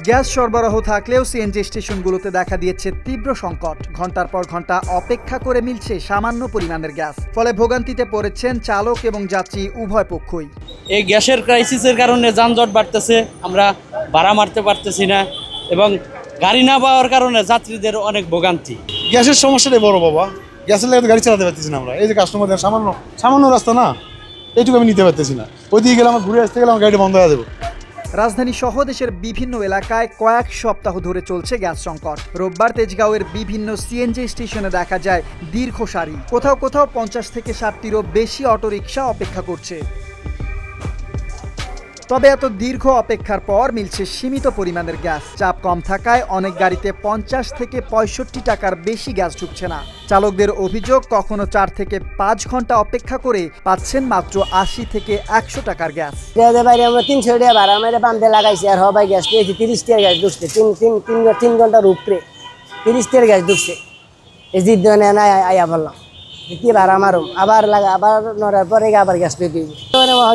Gas সরবরাহ থাকলেও CNG স্টেশনগুলোতে দেখা দিয়েছে তীব্র সংকট। ঘন্টার পর ঘন্টা অপেক্ষা করে মিলছে সামান্য পরিমাণের গ্যাস, ফলে ভোগান্তিতে পড়েছেন চালক এবং যাত্রী উভয় পক্ষই। এই গ্যাসের ক্রাইসিসের কারণে যানজট বাড়তেছে, আমরা ভাড়া মারতে পারতেছি না এবং গাড়ি না পাওয়ার কারণে যাত্রীদের অনেক ভোগান্তি। গ্যাসের সমস্যাটাই বড় বাবা, গ্যাসের লাগে গাড়ি চালাতে পারতেছি না আমরা। এই যে কাস্টমারদের সামান্য রাস্তা না, এইটুকু আমি নিতে পারতেছি না। ওইদিকে গেলে আমার ঘুরে আসতে গেলে আমার গাড়িটা বন্ধ হয়ে যাবে। রাজধানী সহ দেশের বিভিন্ন এলাকায় কয়েক সপ্তাহ ধরে চলছে গ্যাস সংকট। রোববার তেজগাঁওয়ের বিভিন্ন সিএনজি স্টেশনে দেখা যায় দীর্ঘ সারি, কোথাও কোথাও 50 থেকে 60টিরও বেশি অটোরিকশা অপেক্ষা করছে। তবে এত দীর্ঘ অপেক্ষার পর মিলছে সীমিত পরিমাণের গ্যাস। চাপ কম থাকায় অনেক গাড়িতে 50 থেকে 65 টাকার বেশি গ্যাস ঢুকছে না। চালকদের অভিযোগ, কখনো 4 থেকে 5 ঘন্টা অপেক্ষা করে পাচ্ছেন মাত্র 80 থেকে 100 টাকার গ্যাস। বাইরে আমরা 300 টাকা ভাড়া আমরা পাম্পে লাগাইছি, আর হবাই গ্যাস পেয়েছি 30 টাকার গ্যাস ঢুকছে। তিন ঘন্টার উপরে 30 টাকার গ্যাস ঢুকছে। এই জিদ না আইয়া বললাম কি ভাড়া মারুম, আবার নড়ার পরে আবার গ্যাস পেয়ে দিব।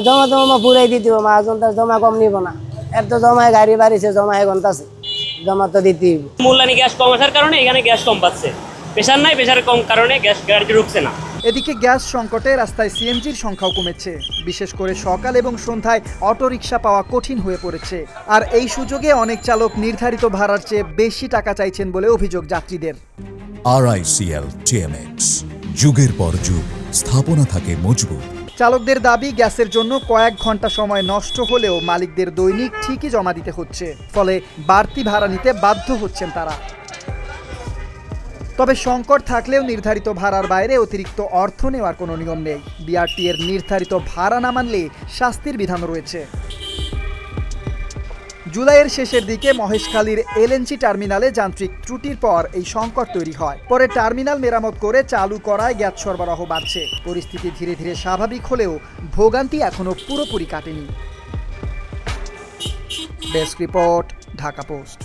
জমা পুরাই দিয়ে দিব, মাহাজন তার জমা কম নিব না। এর তো জমায় গাড়ি বাড়িছে, জমায় ঘন্টাছে, জমা তো দিতে দিব। মূল্যানি গ্যাস কম আসার কারণে এখানে গ্যাস কম পাচ্ছে, প্রেশার নাই, প্রেশার কম কারণে গ্যাস গাড়িতে ঢুকছে না। এদিকে গ্যাস সংকটে রাস্তায় সিএনজির সংখ্যাও কমেছে। বিশেষ করে সকাল এবং সন্ধ্যায় অটোরিকশা পাওয়া কঠিন হয়ে পড়েছে। আর এই সুযোগে অনেক চালক নির্ধারিত ভাড়ার চেয়ে বেশি টাকা চাইছেন বলে অভিযোগ যাত্রীদের। RICL TMX, যুগের পর যুগ স্থাপনা থাকে মজবুত। চালকদের দাবি, গ্যাসের জন্য কয়েক ঘন্টা সময় নষ্ট হলেও মালিকদের দৈনিক ঠিকই জমা দিতে হচ্ছে, ফলে বাড়তি ভাড়া নিতে বাধ্য হচ্ছেন তারা। তবে সংকট থাকলেও নির্ধারিত ভাড়ার বাইরে অতিরিক্ত অর্থ নেওয়ার কোনো নিয়ম নেই। বিআরটি এর নির্ধারিত ভাড়া না মানলে শাস্তির বিধান রয়েছে। জুলাইয়ের শেষের দিকে মহেশখালীর এলএনজি টার্মিনালে যান্ত্রিক ত্রুটির পর এই সংকট তৈরি হয়। পরে টার্মিনাল মেরামত করে চালু করায় গ্যাস সরবরাহ বাড়ছে। পরিস্থিতি ধীরে ধীরে স্বাভাবিক হলেও ভোগান্তি এখনো পুরোপুরি কাটেনি। Desk report, Dhaka post.